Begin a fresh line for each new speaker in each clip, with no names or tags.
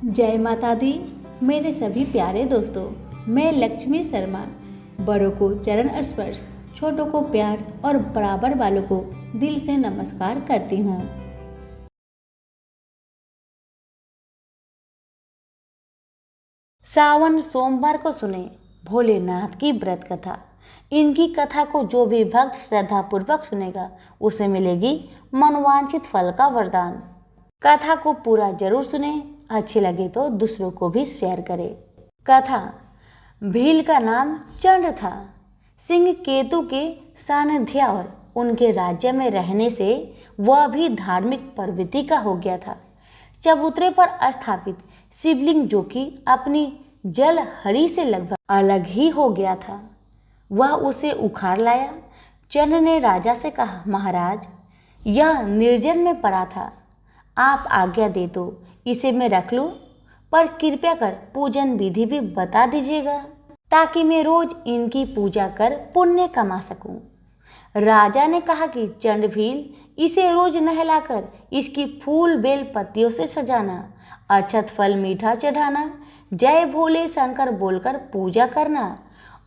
जय माता दी। मेरे सभी प्यारे दोस्तों, मैं लक्ष्मी शर्मा बड़ों को चरण स्पर्श, छोटों को प्यार और बराबर वालों को दिल से नमस्कार करती हूँ।
सावन सोमवार को सुने भोलेनाथ की व्रत कथा। इनकी कथा को जो भी भक्त श्रद्धा पूर्वक सुनेगा उसे मिलेगी मनवांछित फल का वरदान। कथा को पूरा जरूर सुने, अच्छी लगे तो दूसरों को भी शेयर करें। कथा। भील का नाम चंड था। सिंह केतु के सानिध्य और उनके राज्य में रहने से वह भी धार्मिक प्रवृत्ति का हो गया था। चबूतरे पर स्थापित शिवलिंग जो कि अपनी जल हरी से लगभग अलग ही हो गया था, वह उसे उखाड़ लाया। चंद ने राजा से कहा, महाराज, यह निर्जन में पड़ा था, आप आज्ञा दे तो इसे मैं रख लूं, पर कृपया कर पूजन विधि भी बता दीजिएगा ताकि मैं रोज इनकी पूजा कर पुण्य कमा सकूं। राजा ने कहा कि चंड भील, इसे रोज नहलाकर इसकी फूल बेल पत्तियों से सजाना, अक्षत फल मीठा चढ़ाना, जय भोले शंकर बोलकर पूजा करना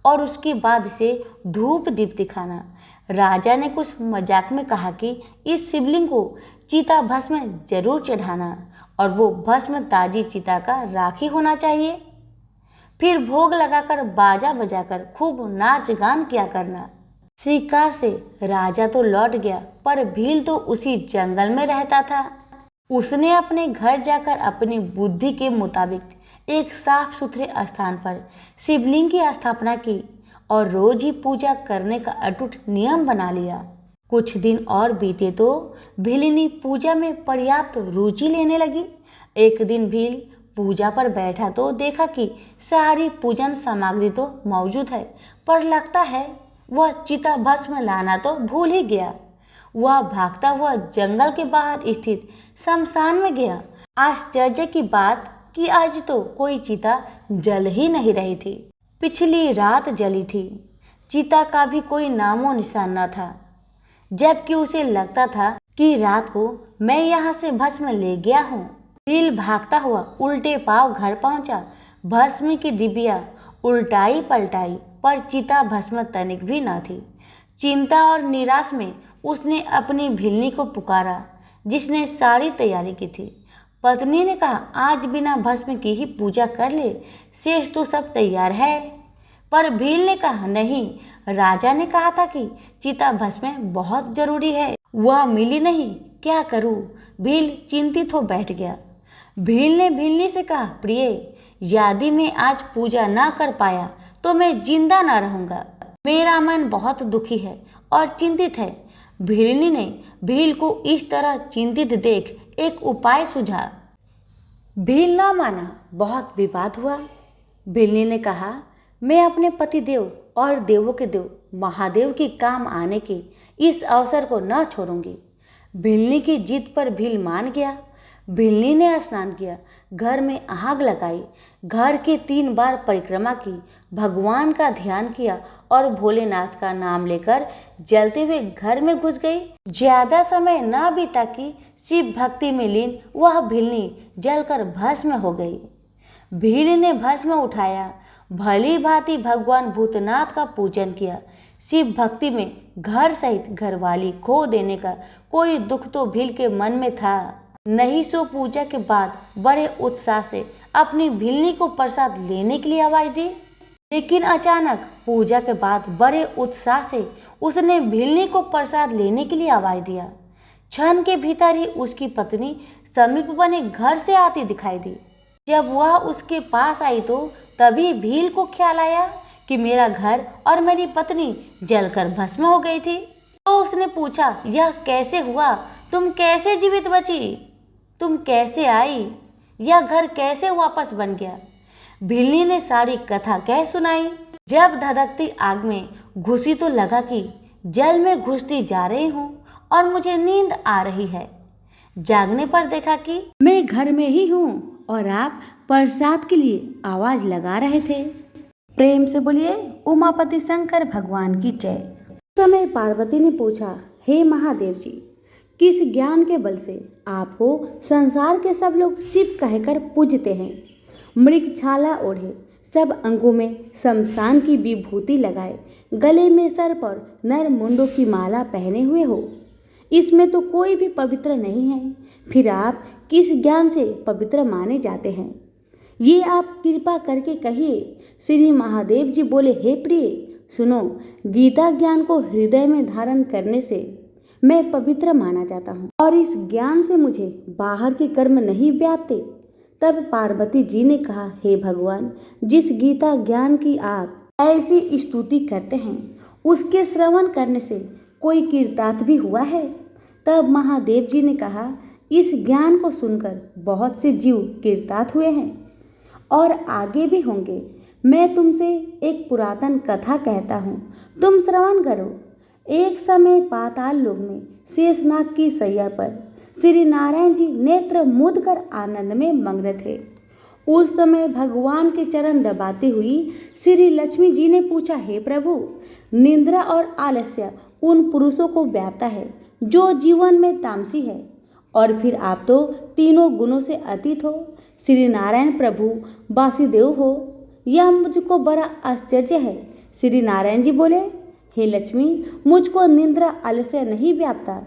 और उसके बाद इसे धूप दीप दिखाना। राजा ने कुछ मजाक में कहा कि इस शिवलिंग को चिता भस्म जरूर चढ़ाना और वो भस्म ताजी चिता का राखी होना चाहिए। फिर भोग लगाकर बाजा बजाकर खूब नाच गान किया करना। शिकार से राजा तो लौट गया, पर भील तो उसी जंगल में रहता था। उसने अपने घर जाकर अपनी बुद्धि के मुताबिक एक साफ सुथरे स्थान पर शिवलिंग की स्थापना की और रोज ही पूजा करने का अटूट नियम बना लिया। कुछ दिन और बीते तो भीलिनी पूजा में पर्याप्त रुचि लेने लगी। एक दिन भील पूजा पर बैठा तो देखा कि सारी पूजन सामग्री तो मौजूद है, पर लगता है वह चिता भस्म लाना तो भूल ही गया। वह भागता हुआ जंगल के बाहर स्थित शमशान में गया। आश्चर्य की बात कि आज तो कोई चिता जल ही नहीं रही थी। पिछली रात जली थी। चिता का भी कोई नामो निशान न था, जबकि उसे लगता था कि रात को मैं यहाँ से भस्म ले गया हूँ। भील भागता हुआ उल्टे पांव घर पहुंचा। भस्म की डिबिया उल्टाई पलटाई, पर चिता भस्म तनिक भी न थी। चिंता और निराश में उसने अपनी भिलनी को पुकारा, जिसने सारी तैयारी की थी। पत्नी ने कहा, आज बिना भस्म की ही पूजा कर ले, शेष तो सब तैयार है। पर भील ने कहा, नहीं, राजा ने कहा था कि चिता भस्म बहुत जरूरी है, वह मिली नहीं, क्या करूं? भील चिंतित हो बैठ गया। भील ने भिलनी से कहा, प्रिय, यदि मैं आज पूजा ना कर पाया तो मैं जिंदा ना रहूंगा। मेरा मन बहुत दुखी है और चिंतित है। भिलनी ने भील को इस तरह चिंतित देख एक उपाय सुझा। भील ना माना। बहुत विवाद हुआ। भिलनी ने कहा, मैं अपने पति देव और देवों के देव महादेव की काम आने के इस अवसर को न छोड़ूंगी। भिलनी की जिद पर भील मान गया। भिलनी ने स्नान किया, घर में आग लगाई, घर की 3 बार परिक्रमा की, भगवान का ध्यान किया और भोलेनाथ का नाम लेकर जलते हुए घर में घुस गई। ज्यादा समय न बीता कि शिव भक्ति में लीन वह भिलनी जलकर भस्म हो गई। भील ने भस्म उठाया, भली भांति भगवान भूतनाथ का पूजन किया। शिव भक्ति में घर सहित घरवाली खो देने का कोई दुख तो भील के मन में था नहीं। सो पूजा के बाद बड़े उत्साह से अपनी भिलनी को प्रसाद लेने के लिए आवाज दी, लेकिन अचानक पूजा के बाद बड़े उत्साह से उसने भिलनी को प्रसाद लेने के लिए आवाज दिया। क्षण के भीतर ही उसकी पत्नी समीप बने घर से आती दिखाई दी। जब वह उसके पास आई तो तभी भील को ख्याल आया कि मेरा घर और मेरी पत्नी जलकर भस्म हो गई थी। तो उसने पूछा, यह कैसे हुआ? तुम कैसे जीवित बची? तुम कैसे आई? यह घर कैसे वापस बन गया? भिलनी ने सारी कथा कह सुनाई। जब धधकती आग में घुसी तो लगा कि जल में घुसती जा रही हूँ और मुझे नींद आ रही है। जागने पर देखा कि मैं घर में ही हूँ और आप प्रसाद के लिए आवाज लगा रहे थे। प्रेम से बोलिए उमापति शंकर भगवान की जय। समय पार्वती ने पूछा, हे महादेव जी,
किस ज्ञान के बल से आपको संसार के सब लोग शिव कहकर पूजते हैं? मृगछाला ओढ़े, सब अंगों में शमशान की विभूति लगाए, गले में सर्प और नर मुंडों की माला पहने हुए हो, इसमें तो कोई भी पवित्र नहीं है। फिर आप किस ज्ञान से पवित्र माने जाते हैं? ये आप कृपा करके कहिए। श्री महादेव जी बोले, हे प्रिय, सुनो, गीता ज्ञान को हृदय में धारण करने से मैं पवित्र माना जाता हूँ और इस ज्ञान से मुझे बाहर के कर्म नहीं व्यापते। तब पार्वती जी ने कहा, हे भगवान, जिस गीता ज्ञान की आप ऐसी स्तुति करते हैं उसके श्रवण करने से कोई कृतार्थ भी हुआ है? तब महादेव जी ने कहा, इस ज्ञान को सुनकर बहुत से जीव कृतार्थ हुए हैं और आगे भी होंगे। मैं तुमसे एक पुरातन कथा कहता हूँ, तुम श्रवण करो। एक समय पाताल लोक में शेषनाग की सैया पर श्री नारायण जी नेत्र मूंद कर आनंद में मग्न थे। उस समय भगवान के चरण दबाती हुई श्री लक्ष्मी जी ने पूछा, हे प्रभु, निंद्रा और आलस्य उन पुरुषों को व्यापता है जो जीवन में तामसी है, और फिर आप तो तीनों गुणों से अतीत हो, श्री नारायण प्रभु वासुदेव हो, यह मुझको बड़ा आश्चर्य है। श्री नारायण जी बोले, हे लक्ष्मी, मुझको निंद्रा आलस्य नहीं व्यापता।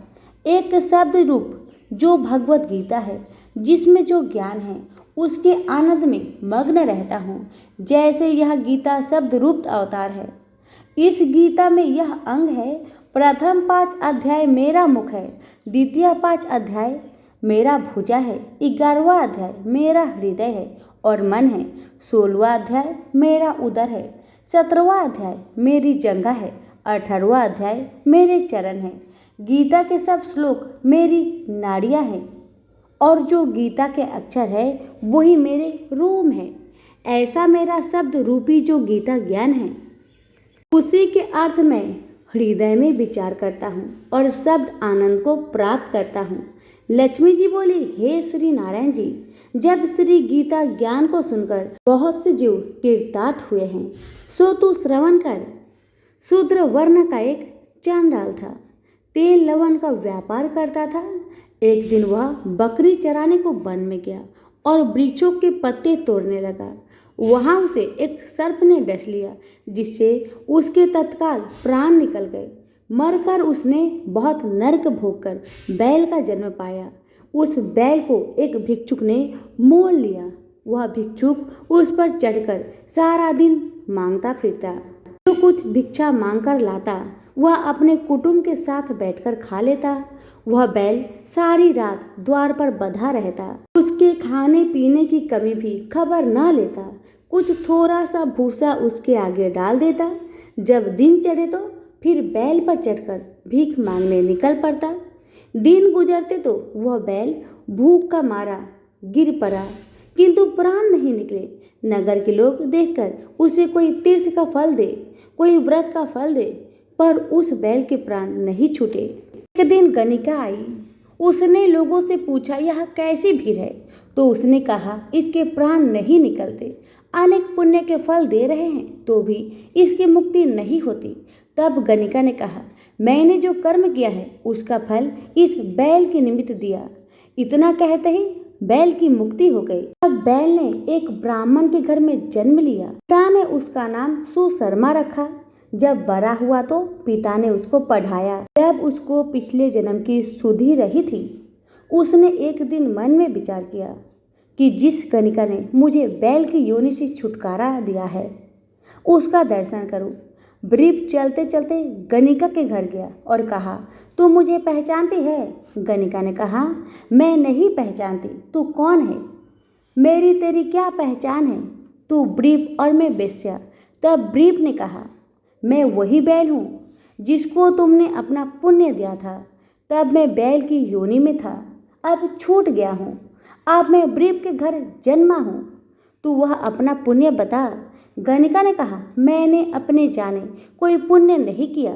एक शब्द रूप जो भगवत गीता है, जिसमें जो ज्ञान है उसके आनंद में मग्न रहता हूँ, जैसे यह गीता शब्द रूप अवतार है। इस गीता में यह अंग है, प्रथम 5 अध्याय मेरा मुख है, द्वितीय 5 अध्याय मेरा भुजा है, 11वां अध्याय मेरा हृदय है और मन है, 16वां अध्याय मेरा उदर है, 17वां अध्याय मेरी जंघा है, 18वां अध्याय मेरे चरण है। गीता के सब श्लोक मेरी नाड़ियाँ हैं और जो गीता के अक्षर है वही मेरे रोम है। ऐसा मेरा शब्द रूपी जो गीता ज्ञान है, उसी के अर्थ में हृदय में विचार करता हूँ और शब्द आनंद को प्राप्त करता हूँ। लक्ष्मी जी बोली, हे श्री नारायण जी, जब श्री गीता ज्ञान को सुनकर बहुत से जीव कृतार्थ हुए हैं, सो तू श्रवण कर। शूद्र वर्ण का एक चांडाल था, तेल लवण का व्यापार करता था। एक दिन वह बकरी चराने को वन में गया और वृक्षों के पत्ते तोड़ने लगा। वहां उसे एक सर्प ने डस लिया, जिससे उसके तत्काल प्राण निकल गए। मरकर उसने बहुत नरक भोगकर बैल का जन्म पाया। उस बैल को एक भिक्षुक ने मोल लिया। वह भिक्षुक उस पर चढ़कर सारा दिन मांगता फिरता। जो कुछ भिक्षा मांगकर लाता वह अपने कुटुंब के साथ बैठकर खा लेता। वह बैल सारी रात द्वार पर बंधा रहता, उसके खाने पीने की कमी भी खबर न लेता। कुछ थोड़ा सा भूसा उसके आगे डाल देता। जब दिन चढ़े तो फिर बैल पर चढ़कर भीख मांगने निकल पड़ता। दिन गुजरते तो वह बैल भूख का मारा गिर पड़ा, किंतु प्राण नहीं निकले। नगर के लोग देखकर उसे कोई तीर्थ का फल दे, कोई व्रत का फल दे, पर उस बैल के प्राण नहीं छूटे। एक दिन गणिका आई। उसने लोगों से पूछा, यह कैसी भीड़ है? तो उसने कहा, इसके प्राण नहीं निकलते, अनेक पुण्य के फल दे रहे हैं तो भी इसकी मुक्ति नहीं होती। तब गणिका ने कहा, मैंने जो कर्म किया है उसका फल इस बैल के निमित्त दिया। इतना कहते ही बैल की मुक्ति हो गई। तब बैल ने एक ब्राह्मण के घर में जन्म लिया। पिता ने उसका नाम सुशर्मा रखा। जब बड़ा हुआ तो पिता ने उसको पढ़ाया। जब उसको पिछले जन्म की सुधि रही थी, उसने एक दिन मन में विचार किया कि जिस गणिका ने मुझे बैल की योनि से छुटकारा दिया है उसका दर्शन करूं। वृक्ष चलते चलते गणिका के घर गया और कहा, तू मुझे पहचानती है? गणिका ने कहा, मैं नहीं पहचानती, तू कौन है? मेरी तेरी क्या पहचान है? तू ब्रीप और मैं बेस्या। तब ब्रीप ने कहा, मैं वही बैल हूँ जिसको तुमने अपना पुण्य दिया था। तब मैं बैल की योनि में था, अब छूट गया हूँ। अब मैं ब्रीप के घर जन्मा हूँ, तू वह अपना पुण्य बता। गणिका ने कहा, मैंने अपने जाने कोई पुण्य नहीं किया,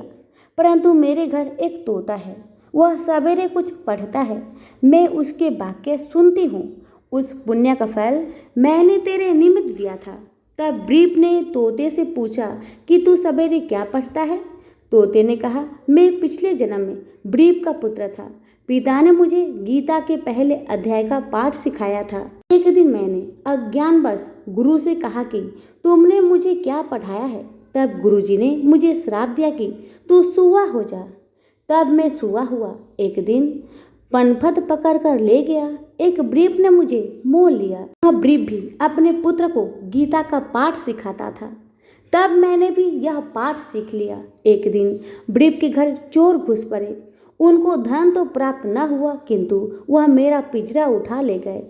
परंतु मेरे घर एक तोता है, वह सवेरे कुछ पढ़ता है, मैं उसके वाक्य सुनती हूँ। उस पुण्य का फल मैंने तेरे निमित्त दिया था। तब ब्रीप ने तोते से पूछा कि तू सवेरे क्या पढ़ता है? तोते ने कहा, मैं पिछले जन्म में ब्रीप का पुत्र था,
पिता ने मुझे गीता के पहले अध्याय का पाठ सिखाया था। एक दिन मैंने अज्ञानवश गुरु से कहा कि तुमने मुझे क्या पढ़ाया है। तब गुरुजी ने मुझे श्राप दिया कि तू सूआ हो जा। तब मैं सूआ हुआ। एक दिन पनपथ पकड़ कर ले गया। एक ब्रीफ ने मुझे मोल लिया। वह ब्रीफ भी अपने पुत्र को गीता का पाठ सिखाता था। तब मैंने भी यह पाठ सीख लिया। एक दिन ब्रीफ के घर चोर घुस पड़े। उनको धन तो प्राप्त न हुआ, किंतु वह मेरा पिंजरा उठा ले गए।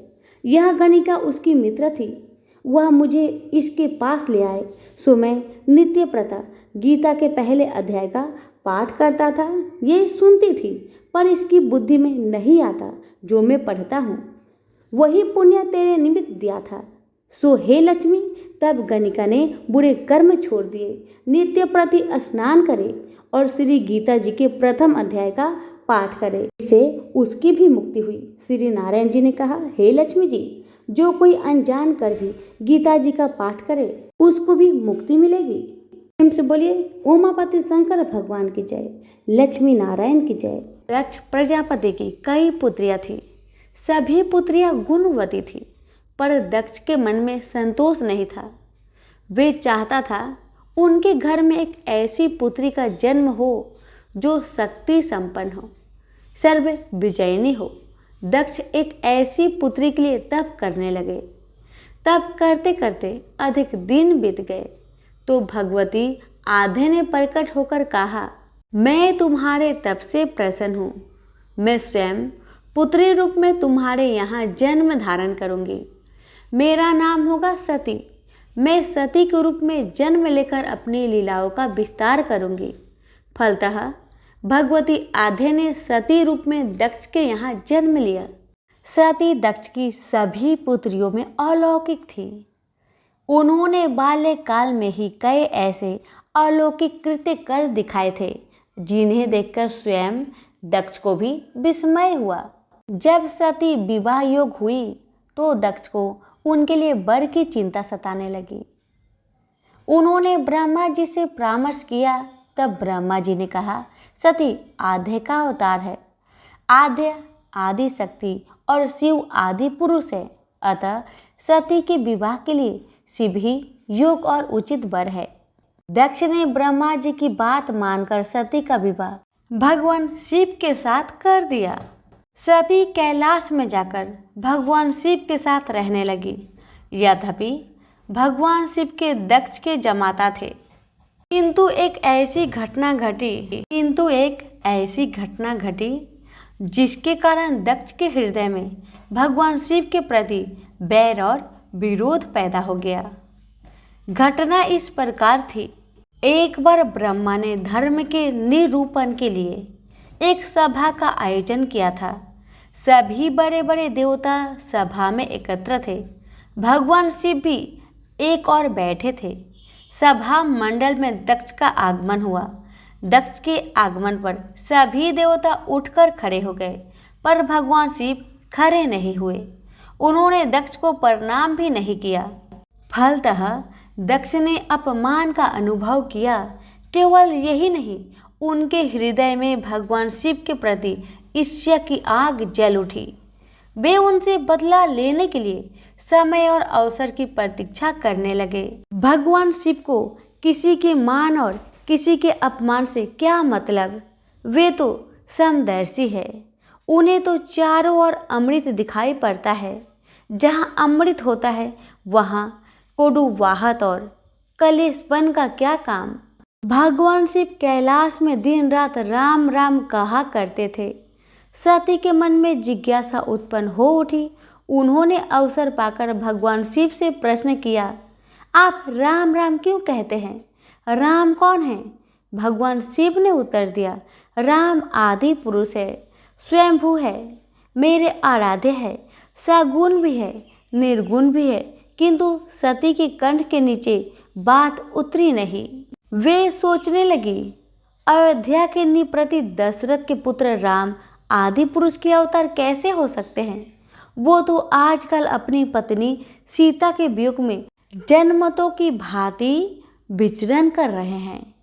यह गणिका उसकी मित्र थी। वह मुझे इसके पास ले आए। सो मैं नित्य प्रथा गीता के पहले अध्याय का पाठ करता था। ये सुनती थी, पर इसकी बुद्धि में नहीं आता जो मैं पढ़ता हूँ। वही पुण्य तेरे निमित्त दिया था। सो हे लक्ष्मी, तब गणिका ने बुरे कर्म छोड़ दिए, नित्य प्रति स्नान करे और श्री गीता जी के प्रथम अध्याय का पाठ करे। इससे उसकी भी मुक्ति हुई। श्री नारायण जी ने कहा, हे लक्ष्मी जी, जो कोई अनजान कर भी गीता जी का पाठ करे उसको भी मुक्ति मिलेगी। प्रेम से बोलिए उमापति शंकर भगवान की जय, लक्ष्मी नारायण की जय।
दक्ष प्रजापति की कई पुत्रियां थी। सभी पुत्रियां गुणवती थी, पर दक्ष के मन में संतोष नहीं था। वे चाहता था उनके घर में एक ऐसी पुत्री का जन्म हो जो शक्ति संपन्न हो, सर्व विजयिनी हो। दक्ष एक ऐसी पुत्री के लिए तप करने लगे। तप करते करते अधिक दिन बीत गए तो भगवती आधे ने प्रकट होकर कहा, मैं तुम्हारे तप से प्रसन्न हूँ। मैं स्वयं पुत्री रूप में तुम्हारे यहाँ जन्म धारण करूँगी। मेरा नाम होगा सती। मैं सती के रूप में जन्म लेकर अपनी लीलाओं का विस्तार करूँगी। फलतः भगवती आधे ने सती रूप में दक्ष के यहाँ जन्म लिया। सती दक्ष की सभी पुत्रियों में अलौकिक थी। उन्होंने बाल्यकाल में ही कई ऐसे अलौकिक कृत्य कर दिखाए थे जिन्हें देखकर स्वयं दक्ष को भी विस्मय हुआ। जब सती विवाह योग हुई तो दक्ष को उनके लिए वर की चिंता सताने लगी। उन्होंने ब्रह्मा जी से परामर्श किया। तब ब्रह्मा जी ने कहा, सती आधे का अवतार है। आद्य आदि शक्ति और शिव आदि पुरुष है। अतः सती के विवाह के लिए शिव ही योग और उचित वर है। दक्ष ने ब्रह्मा जी की बात मानकर सती का विवाह भगवान शिव के साथ कर दिया। सती कैलाश में जाकर भगवान शिव के साथ रहने लगी। यद्यपि भगवान शिव के दक्ष के जमाता थे, किंतु एक ऐसी घटना घटी जिसके कारण दक्ष के हृदय में भगवान शिव के प्रति बैर और विरोध पैदा हो गया। घटना इस प्रकार थी। एक बार ब्रह्मा ने धर्म के निरूपण के लिए एक सभा का आयोजन किया था। सभी बड़े बड़े देवता सभा में एकत्र थे। भगवान शिव भी एक और बैठे थे। सभा मंडल में दक्ष का आगमन हुआ। दक्ष के आगमन पर सभी देवता उठकर खड़े हो गए, पर भगवान शिव खड़े नहीं हुए। उन्होंने दक्ष को प्रणाम भी नहीं किया। फलतः दक्ष ने अपमान का अनुभव किया। केवल यही नहीं, उनके हृदय में भगवान शिव के प्रति ईर्ष्या की आग जल उठी। वे उनसे बदला लेने के लिए समय और अवसर की प्रतीक्षा करने लगे। भगवान शिव को किसी के मान और किसी के अपमान से क्या मतलब? वे तो समदर्शी है। उन्हें तो चारों ओर अमृत दिखाई पड़ता है। जहाँ अमृत होता है वहाँ कोडुवाहट और कलेशपन का क्या काम? भगवान शिव कैलाश में दिन रात राम राम कहा करते थे। सती के मन में जिज्ञासा उत्पन्न हो उठी। उन्होंने अवसर पाकर भगवान शिव से प्रश्न किया, आप राम राम क्यों कहते हैं? राम कौन है? भगवान शिव ने उत्तर दिया, राम आदि पुरुष है, स्वयंभू है, मेरे आराध्य है, सगुण भी है, निर्गुण भी है। किंतु सती के कंठ के नीचे बात उतरी नहीं। वे सोचने लगी, अयोध्या के निप्रति दशरथ के पुत्र राम आदि पुरुष के अवतार कैसे हो सकते हैं? वो तो आजकल अपनी पत्नी सीता के वियोग में जन्मतों की भांति विचरण कर रहे हैं।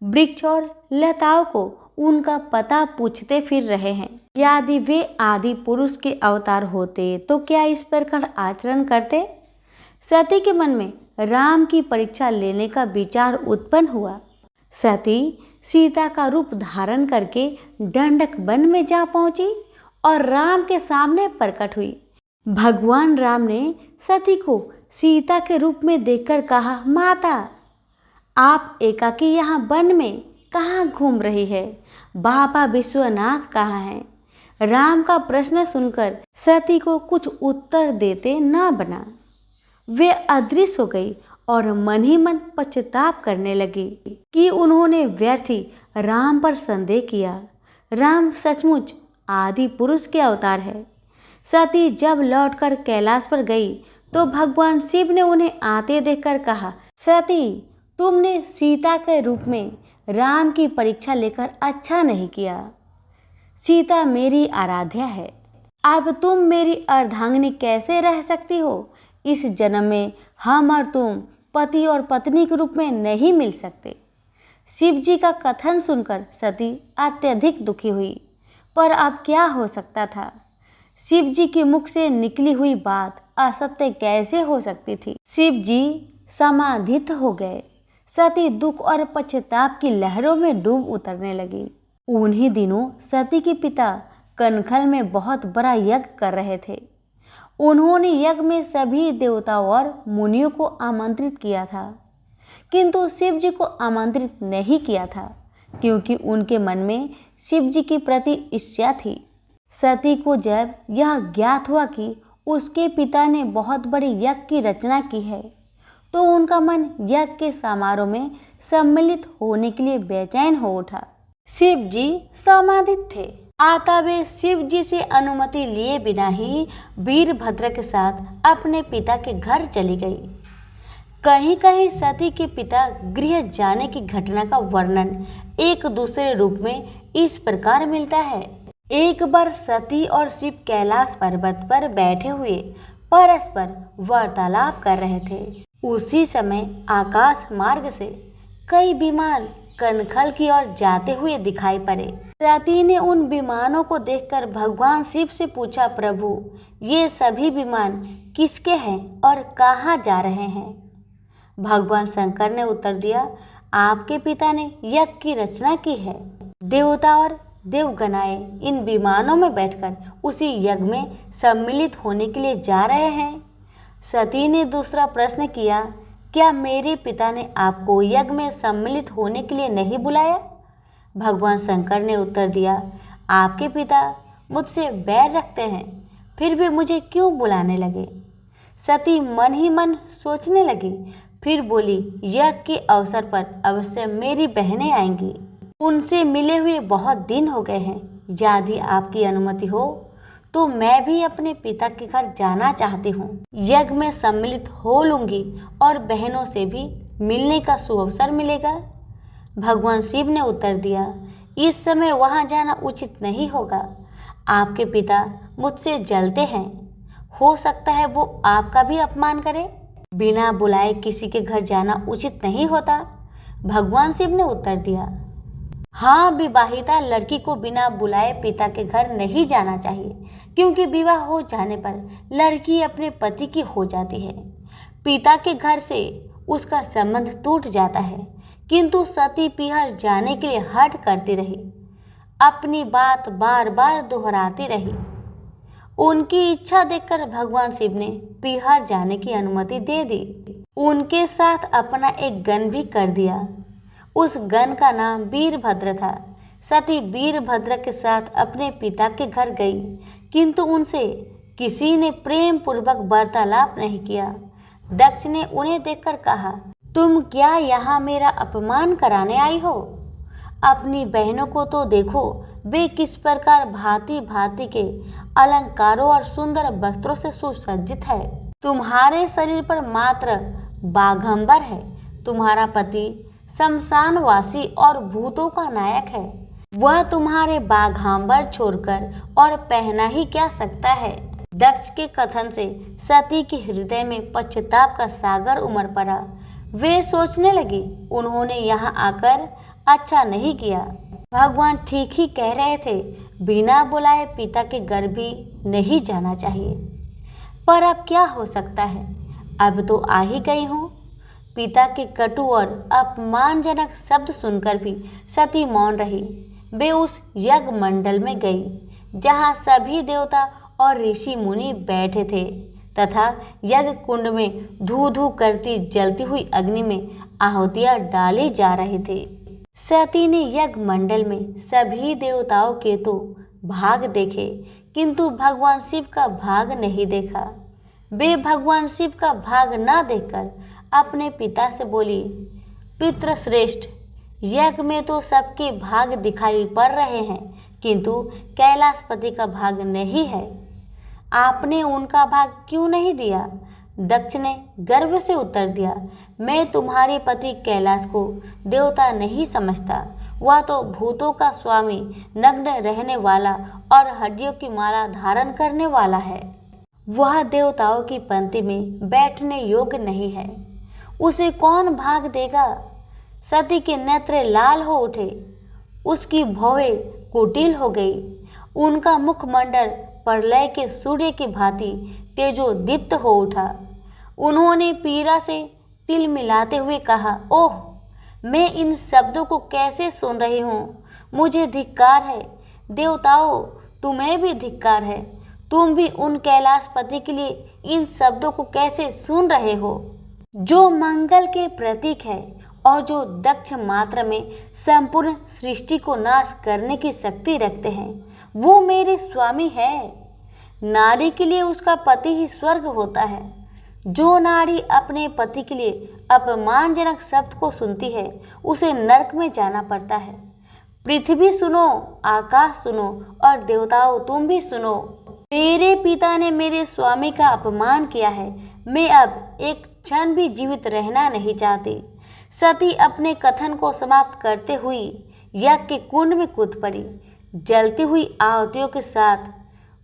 वृक्ष और लताओं को उनका पता पूछते फिर रहे हैं। यदि वे आदि पुरुष के अवतार होते तो क्या इस प्रकार आचरण करते? सती के मन में राम की परीक्षा लेने का विचार उत्पन्न हुआ। सती सीता का रूप धारण करके दंडक वन में जा पहुंची और राम के सामने प्रकट हुई। भगवान राम ने सती को सीता के रूप में देखकर कहा, माता आप एकाकी यहाँ वन में कहाँ घूम रही है? बाबा विश्वनाथ कहाँ हैं? राम का प्रश्न सुनकर सती को कुछ उत्तर देते न बना। वे अदृश्य हो गई और मन ही मन पश्चाताप करने लगी कि उन्होंने व्यर्थ ही राम पर संदेह किया। राम सचमुच आदि पुरुष के अवतार है। सती जब लौटकर कैलाश पर गई तो भगवान शिव ने उन्हें आते देखकर कहा, सती तुमने सीता के रूप में राम की परीक्षा लेकर अच्छा नहीं किया। सीता मेरी आराध्या है। अब तुम मेरी अर्धांगिनी कैसे रह सकती हो? इस जन्म में हम और तुम पति और पत्नी के रूप में नहीं मिल सकते। शिव जी का कथन सुनकर सती अत्यधिक दुखी हुई, पर अब क्या हो सकता था? शिव जी के मुख से निकली हुई बात असत्य कैसे हो सकती थी? शिव जी समाधित हो गए। सती दुख और पश्चाताप की लहरों में डूब उतरने लगी। उन्हीं दिनों सती के पिता कनखल में बहुत बड़ा यज्ञ कर रहे थे। उन्होंने यज्ञ में सभी देवताओं और मुनियों को आमंत्रित किया था, किंतु शिव जी को आमंत्रित नहीं किया था, क्योंकि उनके मन में शिव जी के प्रति ईर्ष्या थी। सती को जब यह ज्ञात हुआ कि उसके पिता ने बहुत बड़े यज्ञ की रचना की है, तो उनका मन यज्ञ के समारोह में सम्मिलित होने के लिए बेचैन हो उठा। शिव जी समाधित थे, अतः वे शिव जी से अनुमति लिए बिना ही वीरभद्र के साथ अपने पिता के घर चली गई। कहीं कहीं सती के पिता गृह जाने की घटना का वर्णन एक दूसरे रूप में इस प्रकार मिलता है। एक बार सती और शिव कैलाश पर्वत पर बैठे हुए परस्पर वार्तालाप कर रहे थे। उसी समय आकाश मार्ग से कई विमान कनखल की ओर जाते हुए दिखाई पड़े। सती ने उन विमानों को देखकर भगवान शिव से पूछा, प्रभु ये सभी विमान किसके हैं और कहाँ जा रहे हैं? भगवान शंकर ने उत्तर दिया, आपके पिता ने यज्ञ की रचना की है। देवता और देवगणाएं इन विमानों में बैठकर उसी यज्ञ में सम्मिलित होने के लिए जा रहे हैं। सती ने दूसरा प्रश्न किया, क्या मेरे पिता ने आपको यज्ञ में सम्मिलित होने के लिए नहीं बुलाया? भगवान शंकर ने उत्तर दिया, आपके पिता मुझसे बैर रखते हैं, फिर भी मुझे क्यों बुलाने लगे? सती मन ही मन सोचने लगी, फिर बोली, यज्ञ के अवसर पर अवश्य मेरी बहनें आएंगी। उनसे मिले हुए बहुत दिन हो गए हैं। यदि आपकी अनुमति हो तो मैं भी अपने पिता के घर जाना चाहती हूँ। यज्ञ में सम्मिलित हो लूँगी और बहनों से भी मिलने का सुअवसर मिलेगा। भगवान शिव ने उत्तर दिया, इस समय वहाँ जाना उचित नहीं होगा। आपके पिता मुझसे जलते हैं, हो सकता है वो आपका भी अपमान करे। बिना बुलाए किसी के घर जाना उचित नहीं होता। भगवान शिव ने उत्तर दिया, हाँ, विवाहिता लड़की को बिना बुलाए पिता के घर नहीं जाना चाहिए, क्योंकि विवाह हो जाने पर लड़की अपने पति की हो जाती है। पिता के घर से उसका संबंध टूट जाता है। किंतु सती पीहर जाने के लिए हठ करती रही, अपनी बात बार बार दोहराती रही। उनकी इच्छा देखकर भगवान शिव ने पीहर जाने की अनुमति दे दी। उनके साथ अपना एक गण भी कर दिया। उस गण का नाम वीरभद्र था। सती वीरभद्र के साथ अपने पिता के घर गई, किंतु उनसे किसी ने प्रेम पूर्वक वार्तालाप नहीं किया। दक्ष ने उन्हें देखकर कहा, तुम क्या यहाँ मेरा अपमान कराने आई हो? अपनी बहनों को तो देखो, वे किस प्रकार भांति भांति के अलंकारों और सुंदर वस्त्रों से सुसज्जित है। तुम्हारे शरीर पर मात्र बाघंबर है। तुम्हारा पति शमशानवासी और भूतों का नायक है। वह तुम्हारे बाघांबर छोड़कर और पहना ही क्या सकता है। दक्ष के कथन से सती के हृदय में पश्चाताप का सागर उमड़ पड़ा। वे सोचने लगी, उन्होंने यहाँ आकर अच्छा नहीं किया। भगवान ठीक ही कह रहे थे। बिना बुलाए पिता के घर भी नहीं जाना चाहिए। पर अब क्या हो सकता है, अब तो आ ही गई हूँ। पिता के कटु और अपमानजनक शब्द सुनकर भी सती मौन रही। वे उस यज्ञ मंडल में गई जहाँ सभी देवता और ऋषि मुनि बैठे थे तथा यज्ञ कुंड में धू धू करती जलती हुई अग्नि में आहुतियाँ डाली जा रही थी। सती ने यज्ञ मंडल में सभी देवताओं के तो भाग देखे, किंतु भगवान शिव का भाग नहीं देखा। वे भगवान शिव का भाग न देखकर अपने पिता से बोली, पितृश्रेष्ठ, यज्ञ में तो सबके भाग दिखाई पड़ रहे हैं, किंतु कैलाशपति का भाग नहीं है। आपने उनका भाग क्यों नहीं दिया? दक्ष ने गर्व से उत्तर दिया, मैं तुम्हारे पति कैलाश को देवता नहीं समझता। वह तो भूतों का स्वामी, नग्न रहने वाला और हड्डियों की माला धारण करने वाला है। वह देवताओं की पंक्ति में बैठने योग्य नहीं है। उसे कौन भाग देगा? सती के नेत्र लाल हो उठे, उसकी भौहें कुटिल हो गई, उनका मुखमंडल प्रलय के सूर्य की भांति तेजोदीप्त हो उठा। उन्होंने पीड़ा से तिल मिलाते हुए कहा, ओह, मैं इन शब्दों को कैसे सुन रही हूँ? मुझे धिक्कार है। देवताओं, तुम्हें भी धिक्कार है। तुम भी उन कैलाशपति के लिए इन शब्दों को कैसे सुन रहे हो, जो मंगल के प्रतीक है और जो दक्ष मात्र में संपूर्ण सृष्टि को नाश करने की शक्ति रखते हैं। वो मेरे स्वामी है। नारी के लिए उसका पति ही स्वर्ग होता है। जो नारी अपने पति के लिए अपमानजनक शब्द को सुनती है, उसे नरक में जाना पड़ता है। पृथ्वी सुनो, आकाश सुनो और देवताओं तुम भी सुनो। मेरे पिता ने मेरे स्वामी का अपमान किया है। मैं अब एक क्षण भी जीवित रहना नहीं चाहती। सती अपने कथन को समाप्त करते हुए यज्ञ के कुंड में कूद पड़ी। जलती हुई आहुतियों के साथ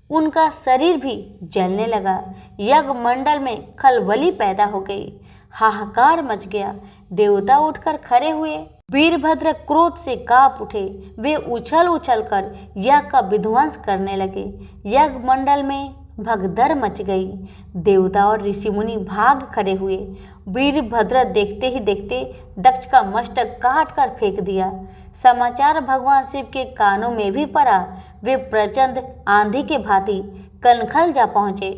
उनका शरीर भी जलने लगा। यज्ञ मंडल में खलबली पैदा हो गई, हाहाकार मच गया। देवता उठकर खड़े हुए। वीरभद्र क्रोध से कांप उठे। वे उछल उछल कर यज्ञ का विध्वंस करने लगे। यज्ञ मंडल में भगदड़ मच गई। देवता और ऋषि मुनि भाग खड़े हुए। वीरभद्र देखते ही देखते दक्ष का मस्तक काट कर फेंक दिया। समाचार भगवान शिव के कानों में भी पड़ा। वे प्रचंड आंधी के भांति कनखल जा पहुँचे।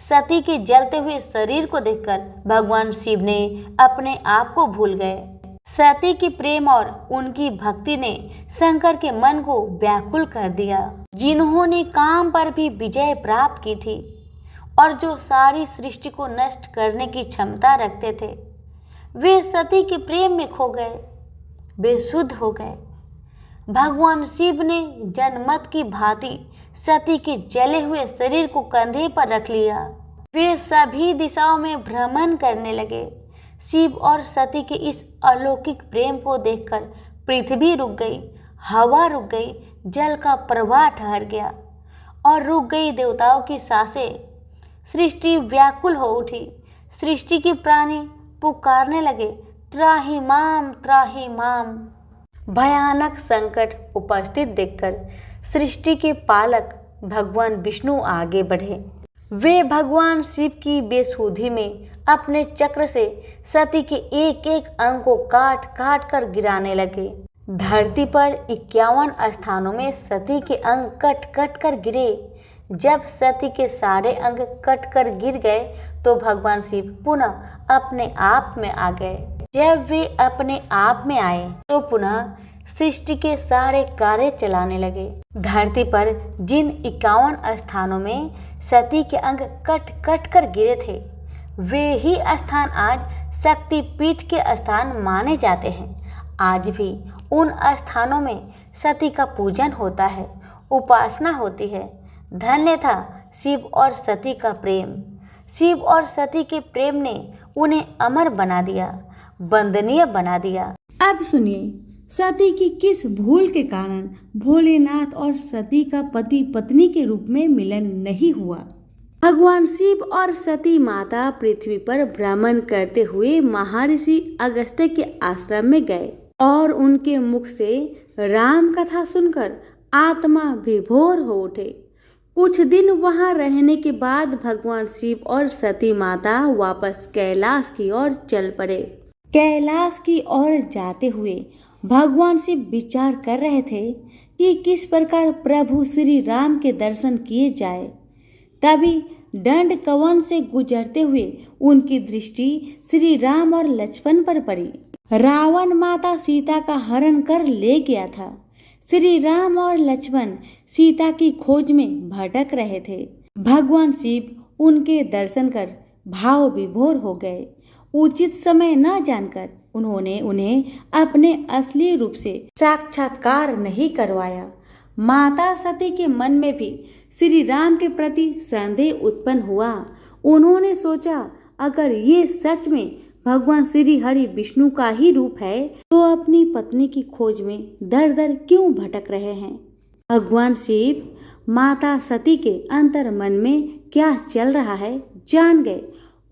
सती के जलते हुए शरीर को देखकर भगवान शिव ने अपने आप को भूल गए। सती की प्रेम और उनकी भक्ति ने शंकर के मन को व्याकुल कर दिया, जिन्होंने काम पर भी विजय प्राप्त की थी और जो सारी सृष्टि को नष्ट करने की क्षमता रखते थे। वे सती के प्रेम में खो गए, बेसुध हो गए। भगवान शिव ने जनमत की भांति सती के जले हुए शरीर को कंधे पर रख लिया। वे सभी दिशाओं में भ्रमण करने लगे। शिव और सती के इस अलौकिक प्रेम को देखकर पृथ्वी रुक गई, हवा रुक गई, जल का प्रवाह ठहर गया और रुक गई देवताओं की सांसें। सृष्टि व्याकुल हो उठी। सृष्टि के प्राणी पुकारने लगे, त्राहि माम, त्राहि माम। भयानक संकट उपस्थित देखकर सृष्टि के पालक भगवान विष्णु आगे बढ़े। वे भगवान शिव की बेसुधी में अपने चक्र से सती के एक एक अंग को काट काट कर गिराने लगे। धरती पर 51 स्थानों में सती के अंग कट कट कर गिरे। जब सती के सारे अंग कट कर गिर गए तो भगवान शिव पुनः अपने आप में आ गए। जब वे अपने आप में आए तो पुनः सृष्टि के सारे कार्य चलाने लगे। धरती पर जिन 51 स्थानों में सती के अंग कट कट कर गिरे थे, वे ही स्थान आज शक्ति पीठ के स्थान माने जाते हैं। आज भी उन स्थानों में सती का पूजन होता है, उपासना होती है। धन्य था शिव और सती का प्रेम। शिव और सती के प्रेम ने उन्हें अमर बना दिया, वंदनीय बना दिया।
अब सुनिए, सती की किस भूल के कारण भोलेनाथ और सती का पति पत्नी के रूप में मिलन नहीं हुआ। भगवान शिव और सती माता पृथ्वी पर भ्रमण करते हुए महर्षि अगस्त्य के आश्रम में गए और उनके मुख से राम कथा सुनकर आत्मा विभोर हो उठे। कुछ दिन वहां रहने के बाद भगवान शिव और सती माता वापस कैलाश की ओर चल पड़े। कैलाश की ओर जाते हुए भगवान शिव विचार कर रहे थे कि किस प्रकार प्रभु श्री राम के दर्शन किए जाए। तभी दंड कवन से गुजरते हुए उनकी दृष्टि श्री राम और लक्ष्मण पर पड़ी। रावण माता सीता का हरण कर ले गया था। श्री राम और लक्ष्मण सीता की खोज में भटक रहे थे। भगवान शिव उनके दर्शन कर भाव विभोर हो गए। उचित समय न जानकर उन्होंने उन्हें अपने असली रूप से साक्षात्कार नहीं करवाया। माता सती के मन में भी श्री राम के प्रति संदेह उत्पन्न हुआ। उन्होंने सोचा, अगर ये सच में भगवान श्री हरि विष्णु का ही रूप है तो अपनी पत्नी की खोज में दर दर क्यों भटक रहे हैं। भगवान शिव माता सती के अंतर मन में क्या चल रहा है जान गए।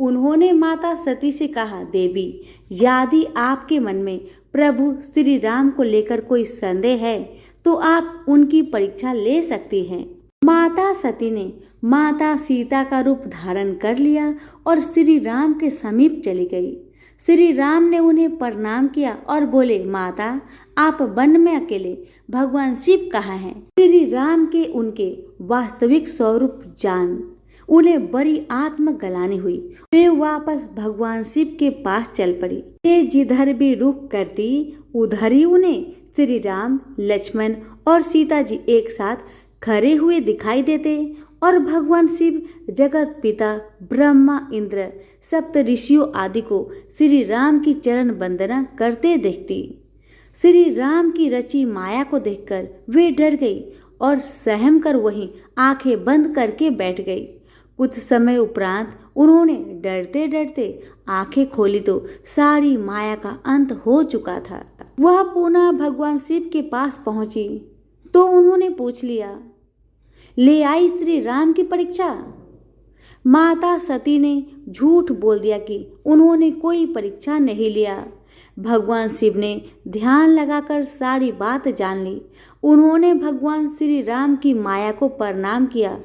उन्होंने माता सती से कहा, देवी, यदि आपके मन में प्रभु श्री राम को लेकर कोई संदेह है तो आप उनकी परीक्षा ले सकती हैं। माता सती ने माता सीता का रूप धारण कर लिया और श्री राम के समीप चली गई। श्री राम ने उन्हें प्रणाम किया और बोले, माता, आप वन में अकेले, भगवान शिव कहाँ हैं? श्री राम के उनके वास्तविक स्वरूप जान उन्हें बड़ी आत्मग्लानि हुई। वे वापस भगवान शिव के पास चल पड़ी। वे जिधर भी रुख करती उधर ही उन्हें श्री राम, लक्ष्मण और सीता जी एक साथ खड़े हुए दिखाई देते और भगवान शिव जगत पिता ब्रह्मा, इंद्र, सप्त ऋषियों आदि को श्री राम की चरण वंदना करते देखती। श्री राम की रची माया को देखकर वे डर गई और सहम कर वहीं आंखें बंद करके बैठ गई। कुछ समय उपरांत उन्होंने डरते डरते आंखें खोली तो सारी माया का अंत हो चुका था। वह पुनः भगवान शिव के पास पहुंची तो उन्होंने पूछ लिया, ले आई श्री राम की परीक्षा? माता सती ने झूठ बोल दिया कि उन्होंने कोई परीक्षा नहीं लिया। भगवान शिव ने ध्यान लगाकर सारी बात जान ली। उन्होंने भगवान श्री राम की माया को प्रणाम किया,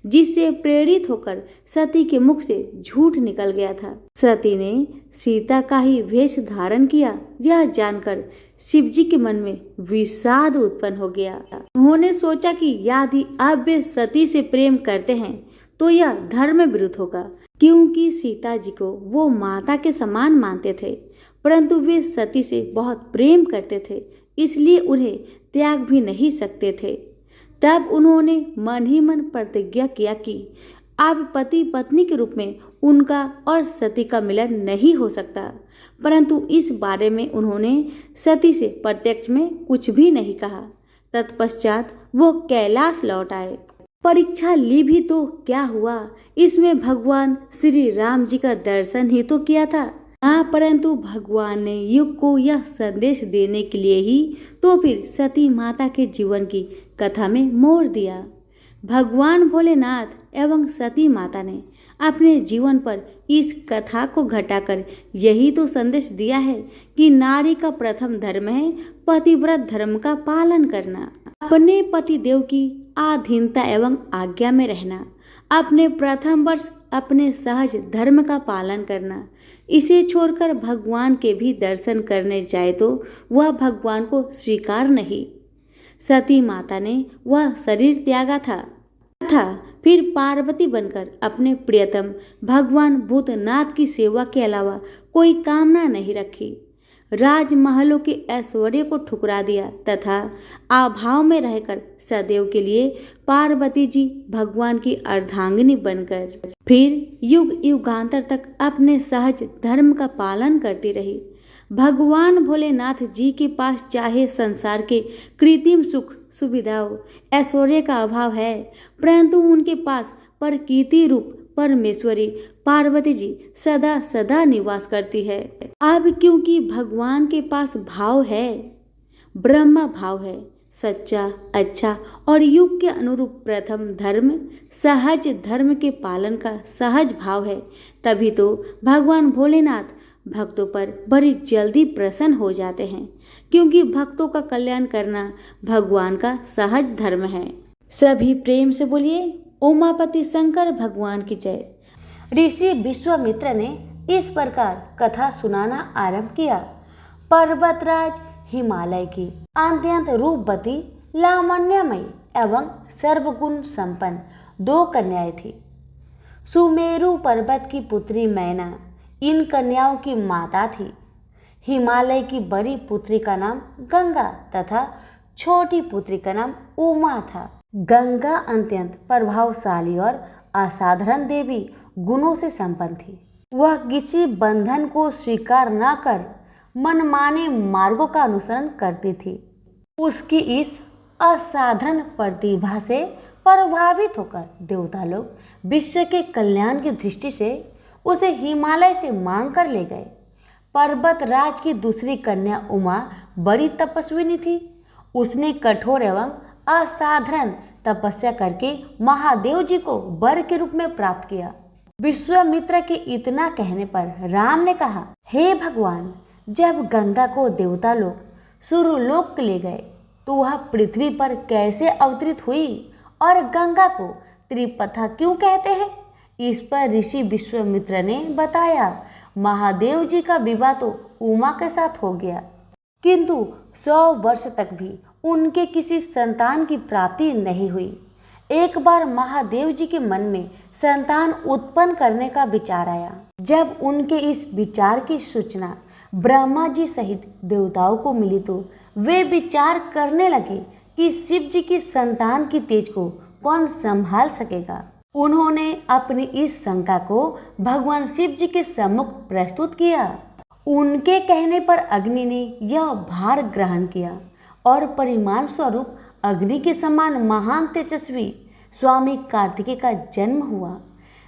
जिससे प्रेरित होकर सती के मुख से झूठ निकल गया था। सती ने सीता का ही वेश धारण किया। यह जानकर शिव जी के मन में विषाद उत्पन्न हो गया। उन्होंने सोचा कि यदि अब वे सती से प्रेम करते हैं तो यह धर्म विरुद्ध होगा, क्योंकि सीता जी को वो माता के समान मानते थे, परंतु वे सती से बहुत प्रेम करते थे, इसलिए उन्हें त्याग भी नहीं सकते थे। तब उन्होंने मन ही मन प्रतिज्ञा किया कि अब पति पत्नी के रूप में उनका और सती का मिलन नहीं हो सकता, परंतु इस बारे में उन्होंने सती से प्रत्यक्ष में कुछ भी नहीं कहा। तत्पश्चात वो कैलाश लौट आए। परीक्षा ली भी तो क्या हुआ, इसमें भगवान श्री राम जी का दर्शन ही तो किया था। हाँ, परंतु भगवान ने युग को यह संदेश देने के लिए ही तो फिर सती माता के जीवन की कथा में मोड़ दिया। भगवान भोलेनाथ एवं सती माता ने अपने जीवन पर इस कथा को घटाकर यही तो संदेश दिया है कि नारी का प्रथम धर्म है पतिव्रत धर्म का पालन करना, अपने पति देव की अधीनता एवं आज्ञा में रहना, अपने प्रथम वर्ष अपने सहज धर्म का पालन करना। इसे छोड़कर भगवान के भी दर्शन करने जाए तो वह भगवान को स्वीकार नहीं। सती माता ने वह शरीर त्यागा था फिर पार्वती बनकर अपने प्रियतम भगवान भूतनाथ की सेवा के अलावा कोई कामना नहीं रखी। राजमहलों के ऐश्वर्य को ठुकरा दिया तथा अभाव में रहकर सदैव के लिए पार्वती जी भगवान की अर्धांगिनी बनकर फिर युग युगांतर तक अपने सहज धर्म का पालन करती रही। भगवान भोलेनाथ जी के पास चाहे संसार के कृत्रिम सुख सुविधाओं ऐश्वर्य का अभाव है, परंतु उनके पास प्रकृति रूप परमेश्वरी पार्वती जी सदा सदा निवास करती है। अब क्योंकि भगवान के पास भाव है, ब्रह्म भाव है, सच्चा, अच्छा और युग के अनुरूप प्रथम धर्म सहज धर्म के पालन का सहज भाव है, तभी तो भगवान भोलेनाथ भक्तों पर बड़ी जल्दी प्रसन्न हो जाते हैं। क्योंकि भक्तों का कल्याण करना भगवान का सहज धर्म है। सभी प्रेम से बोलिए उमापति शंकर भगवान की जय।
ऋषि विश्वामित्र ने इस प्रकार कथा सुनाना आरंभ किया। पर्वतराज हिमालय की अत्यंत रूपवती, लावण्यमयी एवं सर्वगुण संपन्न 2 कन्याएं थी। सुमेरु पर्वत की पुत्री मैना इन कन्याओं की माता थी। हिमालय की बड़ी पुत्री का नाम गंगा तथा छोटी पुत्री का नाम उमा था। गंगा अत्यंत प्रभावशाली और असाधारण देवी गुणों से संपन्न थी। वह किसी बंधन को स्वीकार न कर मनमाने मार्गों का अनुसरण करती थी। उसकी इस असाधारण प्रतिभा से प्रभावित होकर देवता लोग विश्व के कल्याण की दृष्टि से उसे हिमालय से मांग कर ले गए। पर्वतराज की दूसरी कन्या उमा बड़ी तपस्विनी थी। उसने कठोर एवं असाधारण तपस्या करके महादेव जी को वर के रूप में प्राप्त किया। विश्वामित्र के इतना कहने पर राम ने कहा, हे भगवान, जब गंगा को देवता लोग सूर्यलोक ले गए तो वह पृथ्वी पर कैसे अवतरित हुई और गंगा को त्रिपथा क्यों कहते हैं? इस पर ऋषि विश्वामित्र ने बताया, महादेव जी का विवाह तो उमा के साथ हो गया, किंतु 100 वर्ष तक भी उनके किसी संतान की प्राप्ति नहीं हुई। एक बार महादेव जी के मन में संतान उत्पन्न करने का विचार आया। जब उनके इस विचार की सूचना ब्रह्मा जी सहित देवताओं को मिली तो वे विचार करने लगे कि शिव जी की संतान की तेज को कौन संभाल सकेगा। उन्होंने अपनी इस शंका को भगवान शिव जी के सम्मुख प्रस्तुत किया। उनके कहने पर अग्नि ने यह भार ग्रहण किया और परिमाण स्वरूप अग्नि के समान महान तेजस्वी स्वामी कार्तिकेय का जन्म हुआ।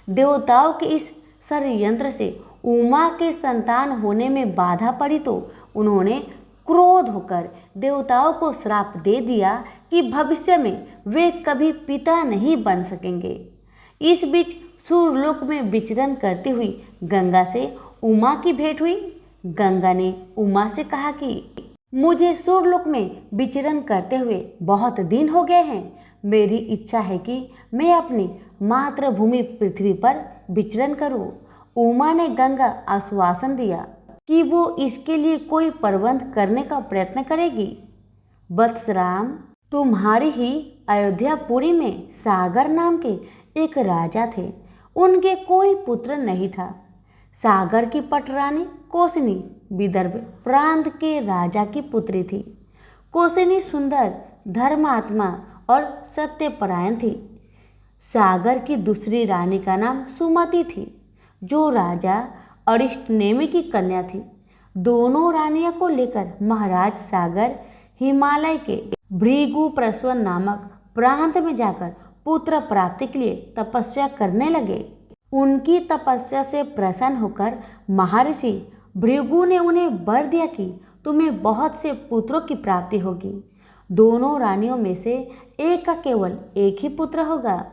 देवताओं के इस षड्यंत्र से उमा के संतान होने में बाधा पड़ी तो उन्होंने क्रोध होकर देवताओं को श्राप दे दिया कि भविष्य में वे कभी पिता नहीं बन सकेंगे। इस बीच सूर्यलोक में विचरण करती हुई गंगा से उमा की भेंट हुई। गंगा ने उमा से कहा कि मुझे सूर्यलोक में विचरण करते हुए बहुत दिन हो गए हैं। मेरी इच्छा है कि मैं अपनी मातृभूमि पृथ्वी पर विचरण करूं। उमा ने गंगा आश्वासन दिया कि वो इसके लिए कोई प्रबंध करने का प्रयत्न करेगी। वत्सराम, तुम्हारी ही अयोध्यापुरी में सागर नाम के एक राजा थे। उनके कोई पुत्र नहीं था। सागर की पटरानी कौसनी विदर्भ प्रांत के राजा की पुत्री थी। कौसनी सुंदर, धर्मात्मा और सत्यपरायण थी। सागर की दूसरी रानी का नाम सुमति थी, जो राजा अरिष्टनेमि की कन्या थी। दोनों रानियों को लेकर महाराज सागर हिमालय के भृगुप्रस्वन नामक प्रांत में जाकर पुत्र प्राप्ति के लिए तपस्या करने लगे। उनकी तपस्या से प्रसन्न होकर महर्षि भृगु ने उन्हें वर दिया कि तुम्हें बहुत से पुत्रों की प्राप्ति होगी। दोनों रानियों में से एक का केवल एक ही पुत्र होगा,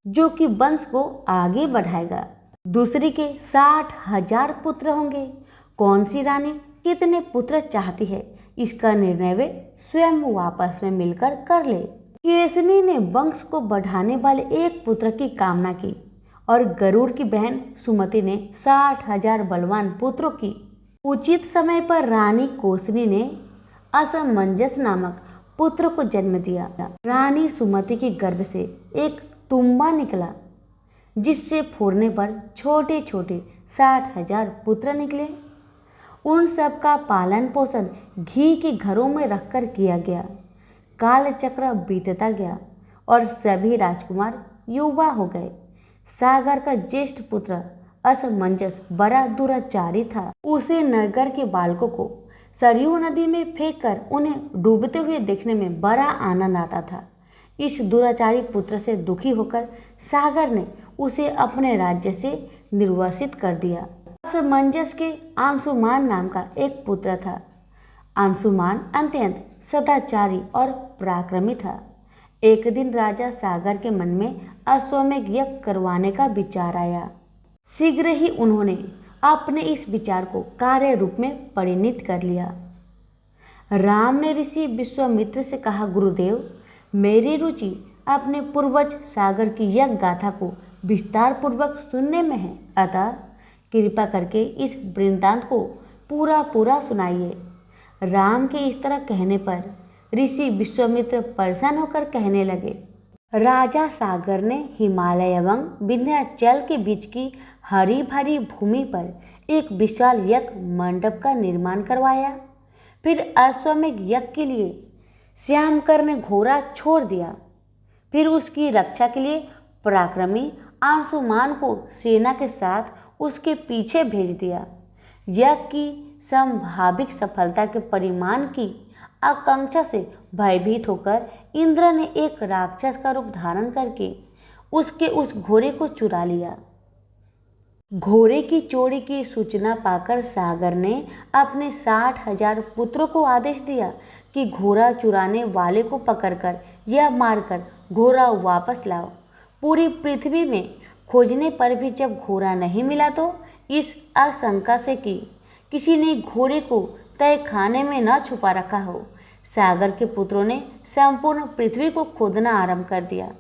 जो कि वंश को आगे बढ़ाएगा। दूसरी के 60,000 पुत्र होंगे। कौन सी रानी कितने पुत्र चाहती है, इसका निर्णय वे स्वयं आपस में मिलकर कर ले। केसनी ने वंश को बढ़ाने वाले एक पुत्र की कामना की और गरुड़ की बहन सुमति ने 60,000 बलवान पुत्रों की। उचित समय पर रानी कोसनी ने असमंजस नामक पुत्र को जन्म दिया। रानी सुमति के गर्भ से एक तुम्बा निकला, जिससे फोड़ने पर छोटे छोटे 60,000 पुत्र निकले। उन सब का पालन पोषण घी के घरों में रखकर किया गया। काल चक्र बीतता गया और सभी राजकुमार युवा हो गए। सागर का ज्येष्ठ पुत्र असमंजस बड़ा दुराचारी था। उसे नगर के बालकों को सरयू नदी में फेंककर उन्हें डूबते हुए देखने में बड़ा आनंद आता था। इस दुराचारी पुत्र से दुखी होकर सागर ने उसे अपने राज्य से निर्वासित कर दिया। असमंजस के अंशुमान नाम का एक पुत्र था। अंशुमान अत्यंत सदाचारी और पराक्रमी था। एक दिन राजा सागर के मन में अश्वमेध यज्ञ करवाने का विचार आया। शीघ्र ही उन्होंने अपने इस विचार को कार्य रूप में परिणित कर लिया। राम ने ऋषि विश्वामित्र से कहा, गुरुदेव, मेरी रुचि अपने पूर्वज सागर की यह गाथा को विस्तार पूर्वक सुनने में है, अतः कृपा करके इस वृत्तांत को पूरा पूरा सुनाइए। राम के इस तरह कहने पर ऋषि विश्वामित्र प्रसन्न होकर कहने लगे, राजा सागर ने हिमालय एवं विंध्याचल के बीच की हरी भरी भूमि पर एक विशाल यज्ञ मंडप का निर्माण करवाया। फिर अश्वमेध यज्ञ के लिए श्यामकर ने घोड़ा छोड़ दिया। फिर उसकी रक्षा के लिए पराक्रमी अंशुमान को सेना के साथ उसके पीछे भेज दिया। यज्ञ की संभावित सफलता के परिमाण की आकांक्षा से भयभीत होकर इंद्र ने एक राक्षस का रूप धारण करके उसके उस घोड़े को चुरा लिया। घोड़े की चोरी की सूचना पाकर सागर ने अपने 60,000 पुत्रों को आदेश दिया कि घोड़ा चुराने वाले को पकड़कर या मारकर घोड़ा वापस लाओ। पूरी पृथ्वी में खोजने पर भी जब घोड़ा नहीं मिला तो इस आशंका से कि किसी ने घोड़े को तय खाने में न छुपा रखा हो, सागर के पुत्रों ने संपूर्ण पृथ्वी को खोदना आरंभ कर दिया।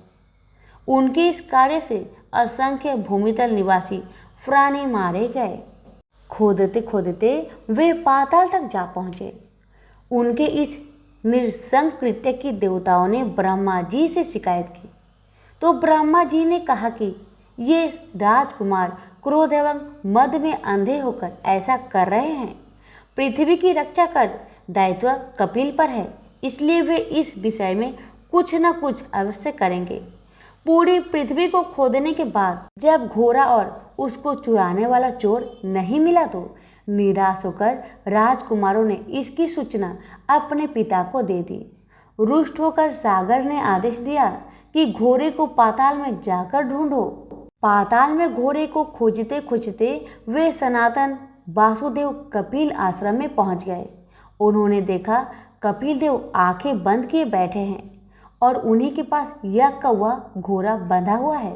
उनके इस कार्य से असंख्य भूमितल निवासी प्राणी मारे गए। खोदते खोदते वे पाताल तक जा पहुँचे। उनके इस नृशंस कृत्य की देवताओं ने ब्रह्मा जी से शिकायत की तो ब्रह्मा जी ने कहा कि ये राजकुमार क्रोध एवं मद में अंधे होकर ऐसा कर रहे हैं। पृथ्वी की रक्षा कर दायित्व कपिल पर है, इसलिए वे इस विषय में कुछ न कुछ अवश्य करेंगे। पूरी पृथ्वी को खोदने के बाद जब घोड़ा और उसको चुराने वाला चोर नहीं मिला तो निराश होकर राजकुमारों ने इसकी सूचना अपने पिता को दे दी। रुष्ट होकर सागर ने आदेश दिया कि घोड़े को पाताल में जाकर ढूंढो। पाताल में घोड़े को खोजते खोजते वे सनातन वासुदेव कपिल आश्रम में पहुंच गए। उन्होंने देखा कपिल देव आंखें बंद किए बैठे हैं और उन्हीं के पास यज्ञ का वह घोड़ा बंधा हुआ है।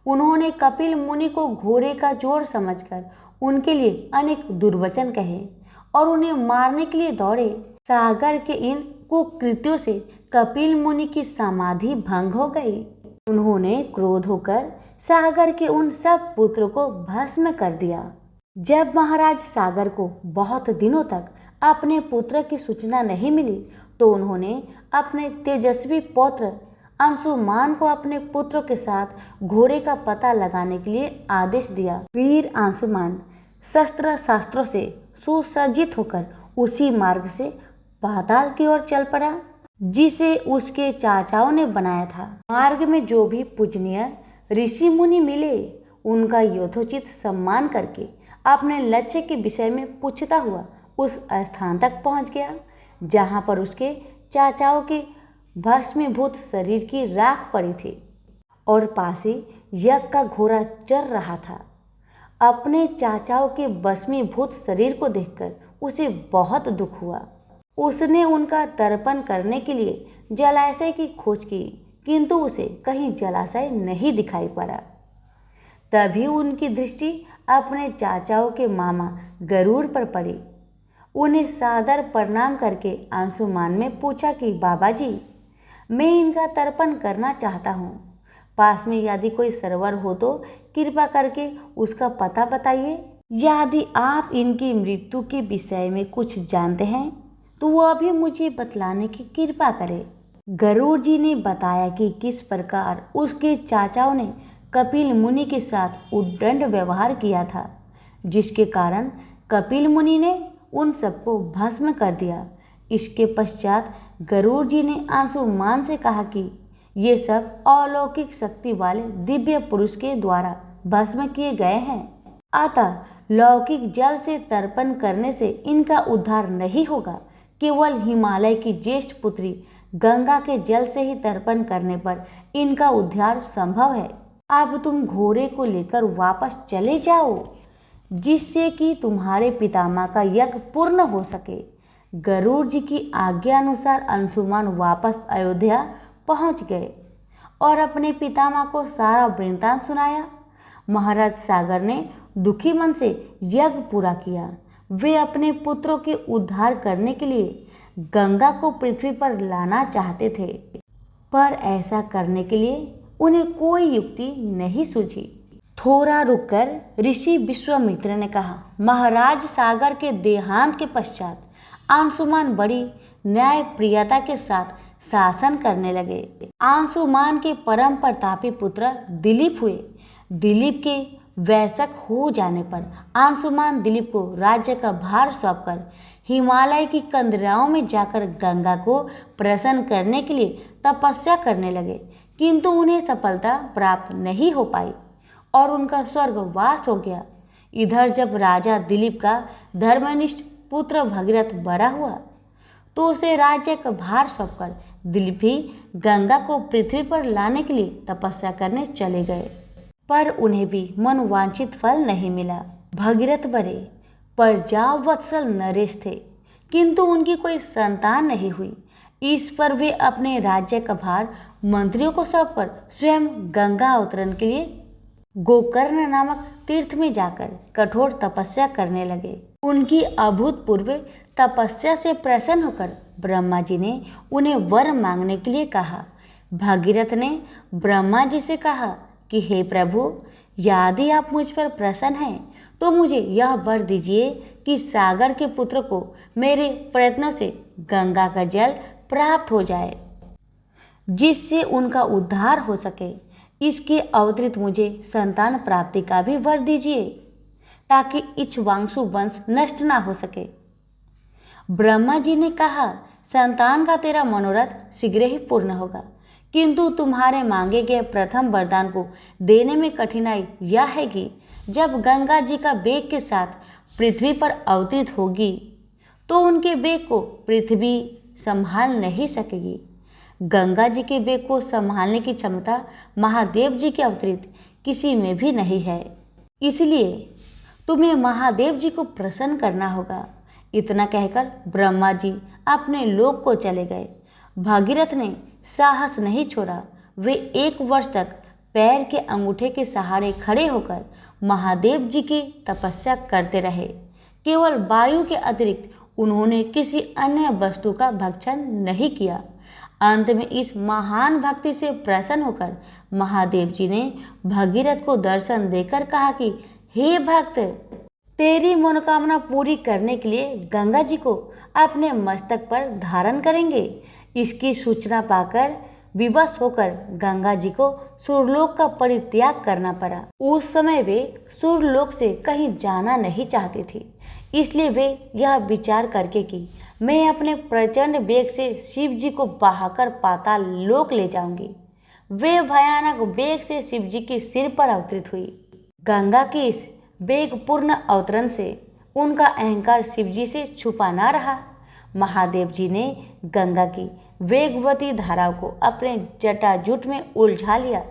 उन्होंने कपिल मुनि को घोड़े का चोर समझकर उनके लिए अनेक दुर्वचन कहे और उन्हें मारने के लिए दौड़े। सागर के इन कुकृत्यों से कपिल मुनि की समाधि भंग हो गई। उन्होंने क्रोध होकर सागर के उन सब पुत्रों को भस्म कर दिया। जब महाराज सागर को बहुत दिनों तक अपने पुत्र की सूचना नहीं मिली तो उन्होंने अपने तेजस्वी पौत्र अंशुमान को अपने पुत्रों के साथ घोड़े का पता लगाने के लिए आदेश दिया। वीर अंशुमान शस्त्र शास्त्रों से सुसज्जित होकर उसी मार्ग से पाताल की ओर चल पड़ा जिसे उसके चाचाओं ने बनाया था। मार्ग में जो भी पूजनीय ऋषि मुनि मिले उनका यथोचित सम्मान करके अपने लक्ष्य के विषय में पूछता हुआ उस स्थान तक पहुंच गया जहां पर उसके चाचाओं के भस्मीभूत शरीर की राख पड़ी थी और पास ही यज्ञ का घोड़ा चर रहा था। अपने चाचाओं के भस्मीभूत शरीर को देखकर उसे बहुत दुख हुआ। उसने उनका तर्पण करने के लिए जलाशय की खोज की किंतु उसे कहीं जलाशय नहीं दिखाई पड़ा। तभी उनकी दृष्टि अपने चाचाओं के मामा गरुड़ पर पड़ी। उन्हें सादर प्रणाम करके अंशुमान ने पूछा कि बाबा जी, मैं इनका तर्पण करना चाहता हूँ। पास में यदि कोई सरोवर हो तो कृपा करके उसका पता बताइए। यदि आप इनकी मृत्यु के विषय में कुछ जानते हैं तो वह भी मुझे बतलाने की कृपा करें। गरुड़ जी ने बताया कि किस प्रकार उसके चाचाओं ने कपिल मुनि के साथ उद्दंड व्यवहार किया था, जिसके कारण कपिल मुनि ने उन सबको भस्म कर दिया। इसके पश्चात गरुड़ जी ने अंशुमान से कहा कि ये सब अलौकिक शक्ति वाले दिव्य पुरुष के द्वारा भस्म किए गए हैं, अतः लौकिक जल से तर्पण करने से इनका उद्धार नहीं होगा। केवल हिमालय की ज्येष्ठ पुत्री गंगा के जल से ही तर्पण करने पर इनका उद्धार संभव है। अब तुम घोड़े को लेकर वापस चले जाओ जिससे कि तुम्हारे पितामह का यज्ञ पूर्ण हो सके। गरुड़ जी की आज्ञा अनुसार अंशुमान वापस अयोध्या पहुंच गए और अपने पितामह को सारा वृत्तांत सुनाया। महाराज सागर ने दुखी मन से यज्ञ पूरा किया। वे अपने पुत्रों के उद्धार करने के लिए गंगा को पृथ्वी पर लाना चाहते थे, पर ऐसा करने के लिए उन्हें कोई युक्ति नहीं सूझी। थोड़ा रुककर ऋषि विश्वामित्र ने कहा, महाराज सागर के देहांत के पश्चात अंशुमान बड़ी न्यायप्रियता के साथ शासन करने लगे। अंशुमान के परम प्रतापी पुत्र दिलीप हुए। दिलीप के वयस्क हो जाने पर अंशुमान दिलीप को राज्य का भार सौंपकर हिमालय की कंदराओं में जाकर गंगा को प्रसन्न करने के लिए तपस्या करने लगे, किंतु उन्हें सफलता प्राप्त नहीं हो पाई और उनका स्वर्गवास हो गया। इधर जब राजा दिलीप का धर्मनिष्ठ पुत्र भगीरथ बड़ा हुआ तो उसे राज्य का भार सौंपकर दिलीप भी गंगा को पृथ्वी पर लाने के लिए तपस्या करने चले गए, पर उन्हें भी मनोवांछित फल नहीं मिला। भगीरथ बड़े प्रजावत्सल नरेश थे, किंतु उनकी कोई संतान नहीं हुई। इस पर वे अपने राज्य का भार मंत्रियों को सौंपकर स्वयं गंगा अवतरण के लिए गोकर्ण नामक तीर्थ में जाकर कठोर तपस्या करने लगे। उनकी अभूतपूर्व तपस्या से प्रसन्न होकर ब्रह्मा जी ने उन्हें वर मांगने के लिए कहा। भगीरथ ने ब्रह्मा जी से कहा कि हे प्रभु, यदि आप मुझ पर प्रसन्न हैं तो मुझे यह वर दीजिए कि सागर के पुत्र को मेरे प्रयत्नों से गंगा का जल प्राप्त हो जाए, जिससे उनका उद्धार हो सके। इसके अतिरिक्त मुझे संतान प्राप्ति का भी वर दीजिए, ताकि इक्ष्वाकु वंश नष्ट ना हो सके। ब्रह्मा जी ने कहा, संतान का तेरा मनोरथ शीघ्र ही पूर्ण होगा, किंतु तुम्हारे मांगे गए प्रथम वरदान को देने में कठिनाई यह है कि जब गंगा जी का वेग के साथ पृथ्वी पर अवतरित होगी तो उनके वेग को पृथ्वी संभाल नहीं सकेगी। गंगा जी के वेग को संभालने की क्षमता महादेव जी के अवतरित किसी में भी नहीं है, इसलिए तुम्हें महादेव जी को प्रसन्न करना होगा। इतना कहकर ब्रह्मा जी अपने लोक को चले गए। भगीरथ ने साहस नहीं छोड़ा। वे 1 वर्ष तक पैर के अंगूठे के सहारे खड़े होकर महादेव जी की तपस्या करते रहे। केवल वायु के अतिरिक्त उन्होंने किसी अन्य वस्तु का भक्षण नहीं किया। अंत में इस महान भक्ति से प्रसन्न होकर महादेव जी ने भगीरथ को दर्शन देकर कहा कि हे भक्त, तेरी मनोकामना पूरी करने के लिए गंगा जी को अपने मस्तक पर धारण करेंगे। इसकी सूचना पाकर विवश होकर गंगा जी को सूर्यलोक का परित्याग करना पड़ा। उस समय वे सूर्यलोक से कहीं जाना नहीं चाहती थी, इसलिए वे यह विचार करके कि मैं अपने प्रचंड वेग से शिव जी को बहाकर पाताल लोक ले जाऊंगी। वे भयानक वेग से शिव जी के सिर पर अवतरित हुई। गंगा के इस वेगपूर्ण अवतरण से उनका अहंकार शिव जी से छुपा ना रहा। महादेव जी ने गंगा की वेगवती धाराओं को अपने जटाजूट में उलझा लिया।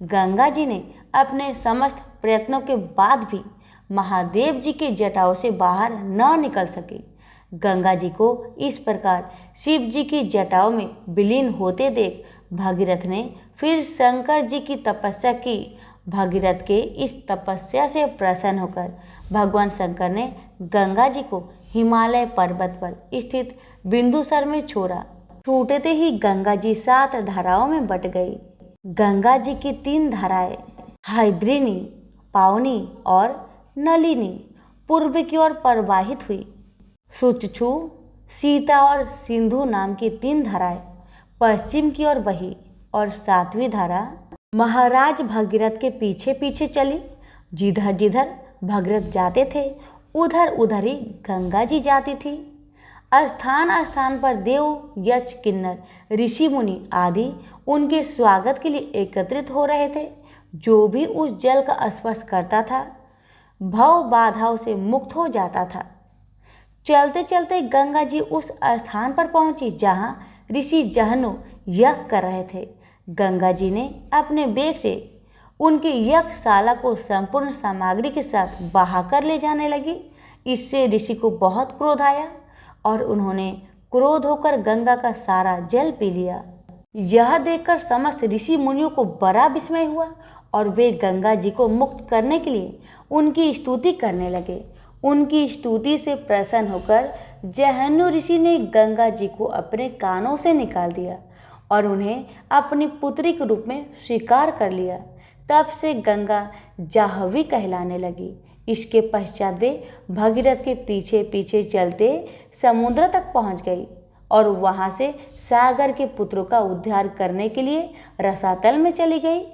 गंगा जी ने अपने समस्त प्रयत्नों के बाद भी महादेव जी के जटाओं से बाहर न निकल सकी। गंगा जी को इस प्रकार शिव जी की जटाओं में विलीन होते देख भगीरथ ने फिर शंकर जी की तपस्या की। भगीरथ के इस तपस्या से प्रसन्न होकर भगवान शंकर ने गंगा जी को हिमालय पर्वत पर स्थित बिंदुसर में छोड़ा। छूटते ही गंगा जी 7 धाराओं में बट गई। गंगा जी की 3 धाराएं हैद्रिनी, पावनी और नलिनी पूर्व की ओर प्रवाहित हुई। सुचक्षु, सीता और सिंधु नाम की 3 धाराएं पश्चिम की ओर बही और 7वीं धारा महाराज भगीरथ के पीछे पीछे चली। जिधर जिधर भगीरथ जाते थे उधर उधर ही गंगा जी जाती थी। स्थान स्थान पर देव, यक्ष, किन्नर, ऋषि मुनि आदि उनके स्वागत के लिए एकत्रित हो रहे थे। जो भी उस जल का स्पर्श करता था भव बाधाओं से मुक्त हो जाता था। चलते चलते गंगा जी उस स्थान पर पहुंची जहां ऋषि जहनु यज्ञ कर रहे थे। गंगा जी ने अपने वेग से उनकी यज्ञशाला को संपूर्ण सामग्री के साथ बहाकर ले जाने लगी। इससे ऋषि को बहुत क्रोध आया और उन्होंने क्रोध होकर गंगा का सारा जल पी लिया। यह देखकर समस्त ऋषि मुनियों को बड़ा विस्मय हुआ और वे गंगा जी को मुक्त करने के लिए उनकी स्तुति करने लगे। उनकी स्तुति से प्रसन्न होकर जहन्नु ऋषि ने गंगा जी को अपने कानों से निकाल दिया और उन्हें अपनी पुत्री के रूप में स्वीकार कर लिया। तब से गंगा जाह्नवी कहलाने लगी। इसके पश्चात वे भगीरथ के पीछे पीछे चलते समुद्र तक पहुंच गई और वहां से सागर के पुत्रों का उद्धार करने के लिए रसातल में चली गई।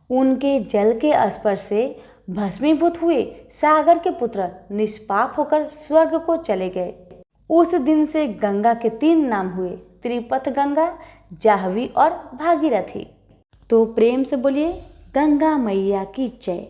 उनके जल के स्पर्श से भस्मीभूत हुए सागर के पुत्र निष्पाप होकर स्वर्ग को चले गए। उस दिन से गंगा के 3 नाम हुए, त्रिपथ गंगा, जाह्नवी और भागीरथी। तो प्रेम से बोलिए गंगा मैया की जय।